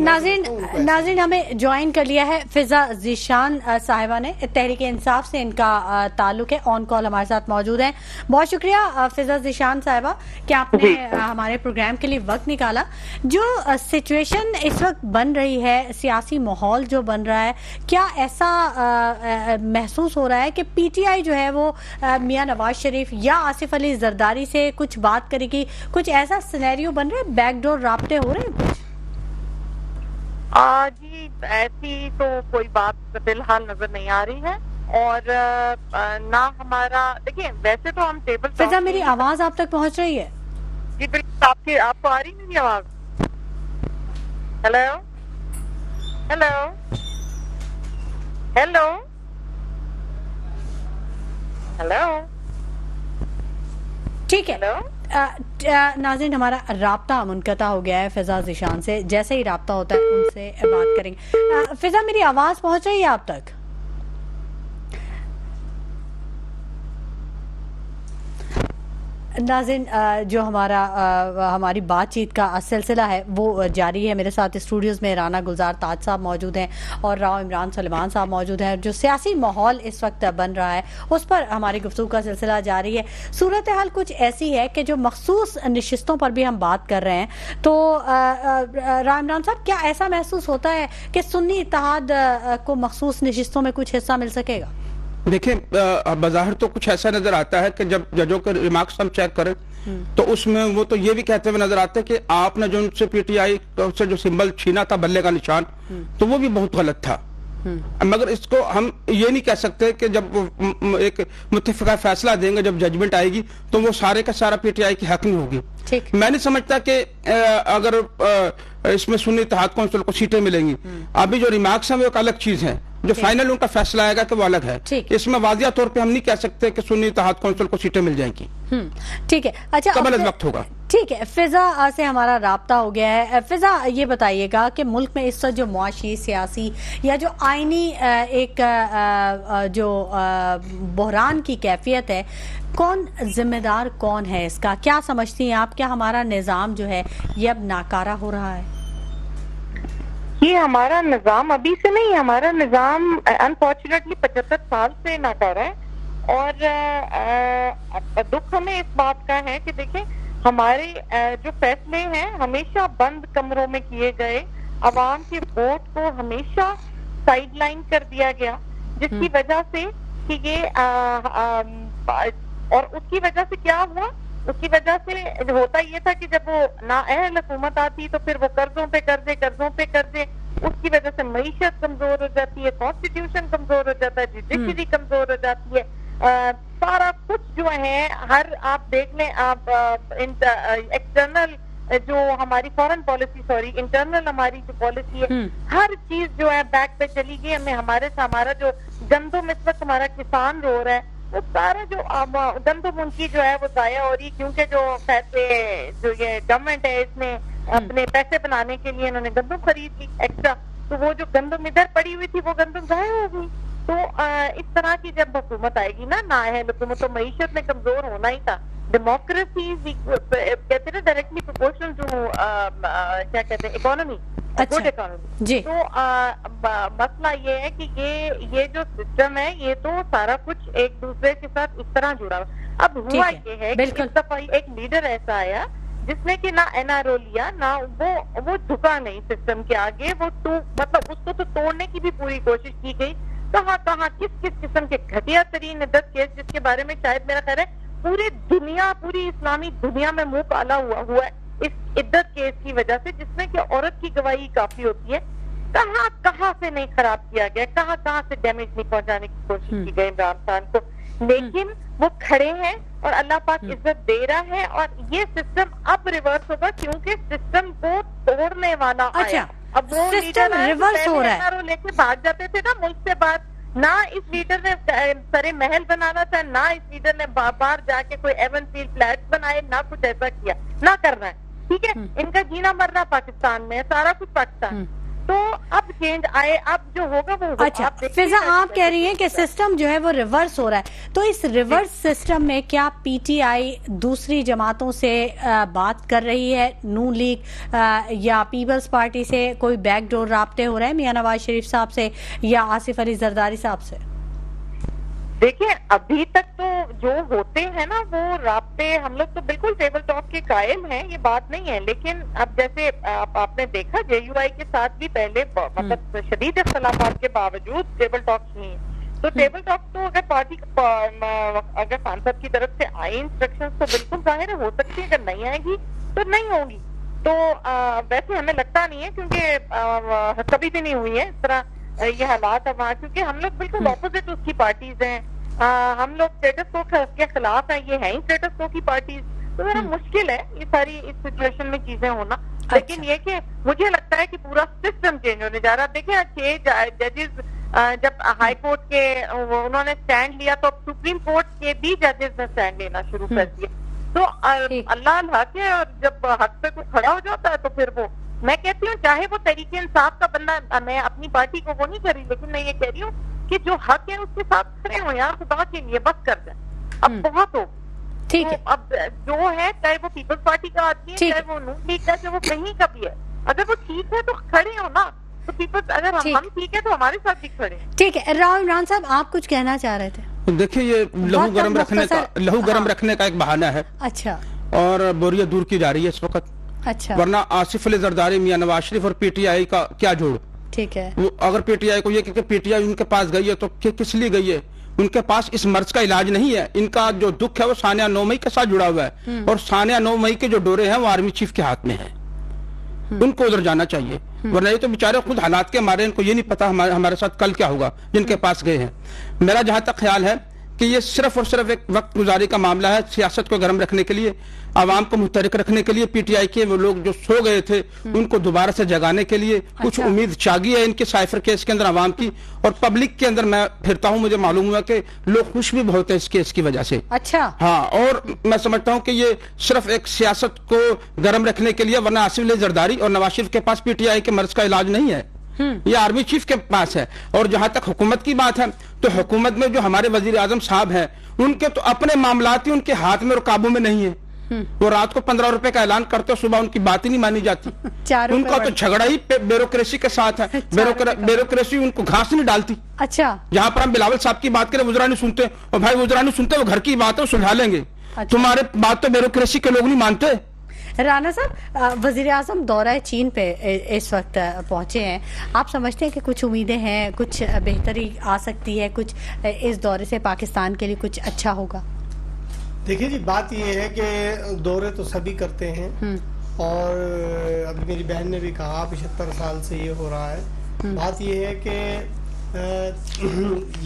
नाज़रीन हमें ज्वाइन कर लिया है फिजा ज़ीशान साहिबा ने, तहरीक इंसाफ से इनका ताल्लुक है, ऑन कॉल हमारे साथ मौजूद हैं। बहुत शुक्रिया फिजा ज़ीशान साहिबा कि आपने हमारे प्रोग्राम के लिए वक्त निकाला। जो सिचुएशन इस वक्त बन रही है, सियासी माहौल जो बन रहा है, क्या ऐसा महसूस हो रहा है कि PTI जो है वो मियां नवाज शरीफ या आसिफ अली जरदारी से कुछ बात करेगी? कुछ ऐसा सिनेरियो बन रहा है, बैकडोर राब्ते हो रहे हैं कुछ? जी, ऐसी तो कोई बात फिलहाल नजर नहीं आ रही है। और ना हमारा, देखिए वैसे तो हम टेबल, फिजा मेरी आवाज आप तक पहुंच रही है? जी बिल्कुल, आपको आ रही है मेरी आवाज? हेलो हेलो हेलो हेलो, ठीक है। नाज़रीन, हमारा राब्ता मुनक़ता हो गया है फिजा ज़ीशान से। जैसे ही राब्ता होता है उनसे बात करेंगे। फिजा मेरी आवाज़ पहुंच रही है आप तक? नाज़रीन, जो हमारी बातचीत का सिलसिला है वो जारी है। मेरे साथ स्टूडियोज़ में राना गुलजार ताज साहब मौजूद हैं और राव इमरान सलमान साहब मौजूद हैं। जो सियासी माहौल इस वक्त बन रहा है उस पर हमारी गुफ्तगू का सिलसिला जारी है। सूरत हाल कुछ ऐसी है कि जो मखसूस नशिस्तों पर भी हम बात कर रहे हैं। तो राव इमरान साहब, क्या ऐसा महसूस होता है कि सुन्नी इत्तेहाद को मखसूस नशिस्तों में कुछ हिस्सा मिल सकेगा? देखिए, बज़ाहिर तो कुछ ऐसा नजर आता है कि जब जजों के रिमार्क्स हम चेक करें तो उसमें वो तो ये भी कहते हुए नजर आते हैं कि आपने जो उनसे PTI से जो सिंबल छीना था, बल्ले का निशान, तो वो भी बहुत गलत था। मगर इसको हम ये नहीं कह सकते कि जब वो एक मुत्तफ़िक़ा फैसला देंगे, जब जजमेंट आएगी तो वो सारे का सारा PTI की हक नहीं होगी। मैं नहीं समझता कि अगर इसमें सुन्नी इत्तेहाद कौंसिल को सीटें मिलेंगी। अभी जो रिमार्क्स हैं वो एक अलग चीज है, जो फाइनल उनका फैसला आएगा कि वो अलग है। इसमें वाजिया तौर पे हम नहीं कह सकते कि सुन्नी इत्तेहाद कौंसिल को सीटें मिल जाएंगी। ठीक है, अच्छा कब अलग वक्त होगा। ठीक है, फिजा से हमारा राब्ता हो गया है। फिजा, ये बताइएगा कि मुल्क में इस वक्त जो मुआशी, सियासी या जो आइनी एक जो बहरान की कैफियत है, कौन जिम्मेदार कौन है इसका? क्या समझती हैं आप, क्या हमारा निज़ाम जो है ये अब नाकारा हो रहा है? ये हमारा निज़ाम अभी से नहीं, हमारा निज़ाम अनफॉर्चुनेटली 75 साल से नाकारा है। और दुख हमें इस बात का है कि देखें, हमारे जो फैसले हैं हमेशा बंद कमरों में किए गए, अवाम के वोट को हमेशा साइडलाइन कर दिया गया, जिसकी वजह से कि ये और उसकी वजह से क्या हुआ, उसकी वजह से होता ये था कि जब वो नाअहल हुकूमत आती तो फिर वो कर्जों पे कर्जे, उसकी वजह से मईशत कमजोर हो जाती है, कॉन्स्टिट्यूशन कमजोर हो जाता है, जुडिशरी कमजोर हो जाती है, सारा कुछ जो है हर आप देख लें, आप एक्सटर्नल जो हमारी फॉरेन पॉलिसी इंटरनल हमारी जो पॉलिसी है, हर चीज जो है बैक पे चली गई। हमें हमारा जो गंदम इस वक्त हमारा किसान रो रहा है, वो सारा जो गंदम उनकी जो है वो जाया हो रही, क्योंकि जो पैसे जो ये गवर्नमेंट है इसने अपने पैसे बनाने के लिए इन्होंने गंदम खरीद ली एक्स्ट्रा, तो वो जो गंदम इधर पड़ी हुई थी वो गंदम जाया हो गई। तो इस तरह की जब हुकूमत आएगी ना हुकूमत, तो मईशत में कमजोर होना ही था। डेमोक्रेसी कहते हैं डायरेक्टली प्रोपोर्शनल टू क्या कहते हैं इकोनॉमी, गुड इकोनॉमी। तो मसला ये है कि ये जो सिस्टम है ये तो सारा कुछ एक दूसरे के साथ इस तरह जुड़ा हुआ। अब हुआ ये है कि इस दफा एक लीडर ऐसा आया जिसने कि ना एनआरओ लिया, ना वो झुका नहीं सिस्टम के आगे, वो मतलब उसको तो तोड़ने की भी पूरी कोशिश की गई। कहाँ किस किस्म के घटिया तरीन इद्दत केस, जिसके बारे में शायद मेरा ख्याल है पूरी इस्लामी दुनिया में मुंह काला हुआ है इस इद्दत केस की वजह से, जिसमें कि औरत की गवाही काफी होती है। कहाँ से नहीं खराब किया गया, कहाँ से डैमेज नहीं पहुंचाने की कोशिश की गई इमरान खान को, लेकिन वो खड़े हैं और अल्लाह पाक इज्जत दे रहा है। और ये सिस्टम अब रिवर्स होगा, क्योंकि सिस्टम को तोड़ने वाला आया। अब वो सिस्टम रिवर्स हो रहा है, लेके भाग जाते थे ना मुल्क से बाहर, ना इस लीडर ने सरे महल बनाना था, ना इस लीडर ने बाहर जाके कोई एवनफील्ड फ्लैट बनाए, ना कुछ ऐसा किया, ना करना है। ठीक है, इनका जीना मरना पाकिस्तान में है, सारा कुछ पाकिस्तान। तो अब चेंज आए, अब जो होगा वो होगा। अच्छा फिजा, आप कह रही हैं कि सिस्टम जो है वो रिवर्स हो रहा है, तो इस रिवर्स सिस्टम में क्या पीटीआई दूसरी जमातों से बात कर रही है, नून लीग या पीपल्स पार्टी से कोई बैकडोर राब्ते हो रहे हैं मियां नवाज शरीफ साहब से या आसिफ अली जरदारी साहब से? देखिए, अभी तक तो जो होते हैं ना वो राब्ते, हम लोग तो बिल्कुल टेबल टॉक के कायल हैं, ये बात नहीं है। लेकिन अब जैसे आपने देखा जेयूआई के साथ भी पहले मतलब शदीद इख्तलाफात के बावजूद टेबल टॉक नहीं है। तो टेबल टॉक तो अगर पार्टी अगर सांसद की तरफ से आई इंस्ट्रक्शंस तो बिल्कुल जाहिर हो सकती है, अगर नहीं आएगी तो नहीं होगी। तो वैसे हमें लगता नहीं है, क्योंकि कभी भी नहीं हुई है इस तरह ये हालात है वहाँ, क्योंकि हम लोग बिल्कुल ऑपोजिट उसकी पार्टीज हैं। हम लोग स्टेटस को के खिलाफ हैं, ये है ही स्टेटस को की पार्टीज। तो जरा मुश्किल है ये सारी इस सिचुएशन में चीजें होना। लेकिन ये कि मुझे लगता है कि पूरा सिस्टम चेंज होने जा रहा है। देखिए, 6 जजेस जब हाई कोर्ट के उन्होंने स्टैंड लिया, तो सुप्रीम कोर्ट के भी जजेस ने स्टैंड लेना शुरू कर दिया। तो अल्लाह के, और जब हक पे कुछ खड़ा हो जाता है तो फिर वो, मैं कहती हूँ चाहे वो तरीके इंसाफ का बंदा, मैं अपनी पार्टी को वो नहीं कर रही, लेकिन मैं ये कह रही हूँ कि जो हक है उसके साथ खड़े हो यार, खुदा के लिए बस कर दें, अब बहुत हो। ठीक है, अब जो है, चाहे वो पीपल्स पार्टी का आदमी है, चाहे वो नून लीग का, चाहे वो कहीं का भी है, अगर वो ठीक है तो खड़े हो ना। तो पीपल्स, अगर हम ठीक है तो हमारे साथ भी खड़े। ठीक है, राव इमरान साहब आप कुछ कहना चाह रहे थे? देखिए, ये लहू गर्म रखने का एक बहाना है। अच्छा, और बोरियत दूर की जा रही है इस वक्त। अच्छा, वरना आसिफ अली जरदारी, मियां नवाज शरीफ और पीटीआई का क्या जोड़? ठीक है, वो अगर पीटीआई को ये कि पीटीआई उनके पास गई है तो किस लिए गई है? उनके पास इस मर्ज का इलाज नहीं है। इनका जो दुख है वो सानिया 9 मई के साथ जुड़ा हुआ है, और सानिया 9 मई के जो डोरे हैं वो आर्मी चीफ के हाथ में है। उनको उधर जाना चाहिए, वरना ये तो बेचारे खुद हालात के मारे, इनको ये नहीं पता हमारे साथ कल क्या होगा जिनके पास गए हैं। मेरा जहां तक ख्याल है کہ یہ صرف اور صرف ایک وقت گزاری کا معاملہ ہے, سیاست کو گرم رکھنے کے لیے, عوام کو متحرک رکھنے کے لیے. پی ٹی آئی کے وہ لوگ جو سو گئے تھے ان کو دوبارہ سے جگانے کے لیے کچھ امید جاگی ہے ان کے سائفر کیس کے اندر عوام کی, اور پبلک کے اندر میں پھرتا ہوں مجھے معلوم ہوا کہ لوگ خوش بھی بہت ہیں اس کیس کی وجہ سے. اچھا ہاں, اور میں سمجھتا ہوں کہ یہ صرف ایک سیاست کو گرم رکھنے کے لیے, ورنہ آصف علی زرداری اور نواز شریف کے پاس پی ٹی آئی کے مرض کا علاج نہیں ہے, یہ آرمی چیف کے پاس ہے. اور جہاں تک حکومت کی بات ہے تو حکومت میں جو ہمارے وزیر اعظم صاحب ہیں ان کے تو اپنے معاملات ہی ان کے ہاتھ میں اور قابو میں نہیں ہے. وہ رات کو 15 روپے کا اعلان کرتے صبح ان کی بات ہی نہیں مانی جاتی. ان کا تو جھگڑا ہی بیوروکریسی کے ساتھ ہے. بیوروکریسی ان کو گھاس نہیں ڈالتی. اچھا, جہاں پر ہم بلاول صاحب کی بات کریں وزراء نہیں سنتے, اور بھائی وزراء نہیں سنتے, وہ گھر کی بات ہے وہ سلجھا لیں گے. تمہارے بات تو بیوروکریسی کے لوگ نہیں مانتے. رانا صاحب, وزیر اعظم دورہ چین پہ اس وقت پہنچے ہیں, آپ سمجھتے ہیں کہ کچھ امیدیں ہیں, کچھ بہتری آ سکتی ہے, کچھ اس دورے سے پاکستان کے لیے کچھ اچھا ہوگا؟ دیکھیں جی, بات یہ ہے کہ دورے تو سبھی کرتے ہیں, اور ابھی میری بہن نے بھی کہا 75 سال سے یہ ہو رہا ہے. بات یہ ہے کہ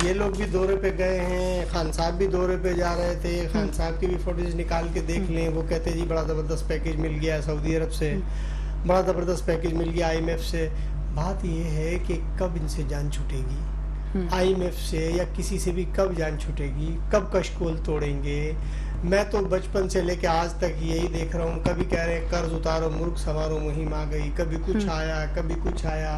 یہ لوگ بھی دورے پہ گئے ہیں, خان صاحب بھی دورے پہ جا رہے تھے, خان صاحب کی بھی فوٹیج نکال کے دیکھ لیں, وہ کہتے جی بڑا زبردست پیکیج مل گیا ہے سعودی عرب سے, بڑا زبردست پیکیج مل گیا IMF سے. بات یہ ہے کہ کب ان سے جان چھوٹے گی, IMF سے یا کسی سے بھی کب جان چھوٹے گی, کب کشکول توڑیں گے. میں تو بچپن سے لے کے آج تک یہی دیکھ رہا ہوں, کبھی کہہ رہے ہیں قرض اتارو ملک سنوارو مہم آ گئی, کبھی کچھ آیا کبھی کچھ آیا.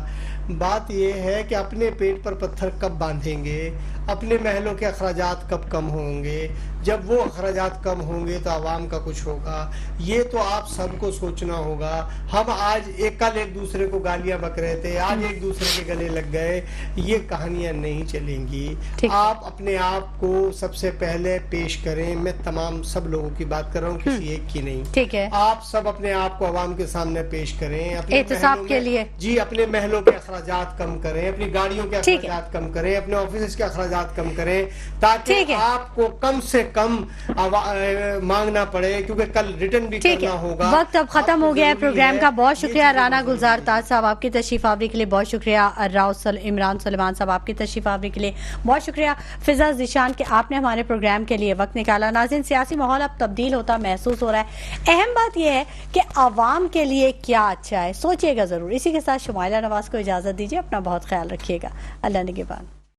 بات یہ ہے کہ اپنے پیٹ پر پتھر کب باندھیں گے, اپنے محلوں کے اخراجات کب کم ہوں گے. جب وہ اخراجات کم ہوں گے تو عوام کا کچھ ہوگا. یہ تو آپ سب کو سوچنا ہوگا. ہم آج کل ایک دوسرے کو گالیاں بک رہے تھے, آج ایک دوسرے کے گلے لگ گئے, یہ کہانیاں نہیں چلیں گی. آپ اپنے آپ کو سب سے پہلے پیش کریں. میں تمام سب لوگوں کی بات کر رہا ہوں, کسی ایک کی نہیں. ٹھیک ہے, آپ سب اپنے آپ کو عوام کے سامنے پیش کریں, اپنے احتساب کے لیے. جی, اپنے محلوں کے اخراجات کم کریں, اپنی گاڑیوں کے اخراجات کم کریں, اپنے آفیسز کے اخراجات کم کریں, تاکہ آپ کو کم سے کم مانگنا پڑے, کیونکہ کل ریٹرن بھی کرنا ہوگا. وقت اب ختم ہو گیا ہے پروگرام کا. بہت شکریہ رانا گلزار تاج صاحب آپ کی تشریف آوری کے لیے, بہت شکریہ عمران سلیمان صاحب آپ کی تشریف آوری کے لیے, بہت شکریہ فضا ذیشان کہ آپ نے ہمارے پروگرام کے لیے وقت نکالا. ناظرین, سیاسی ماحول اب تبدیل ہوتا محسوس ہو رہا ہے. اہم بات یہ ہے کہ عوام کے لیے کیا اچھا ہے, سوچیے گا ضرور. اسی کے ساتھ شمائلہ نواز کو اجازت دیجیے, اپنا بہت خیال رکھیے گا. اللہ نگہبان.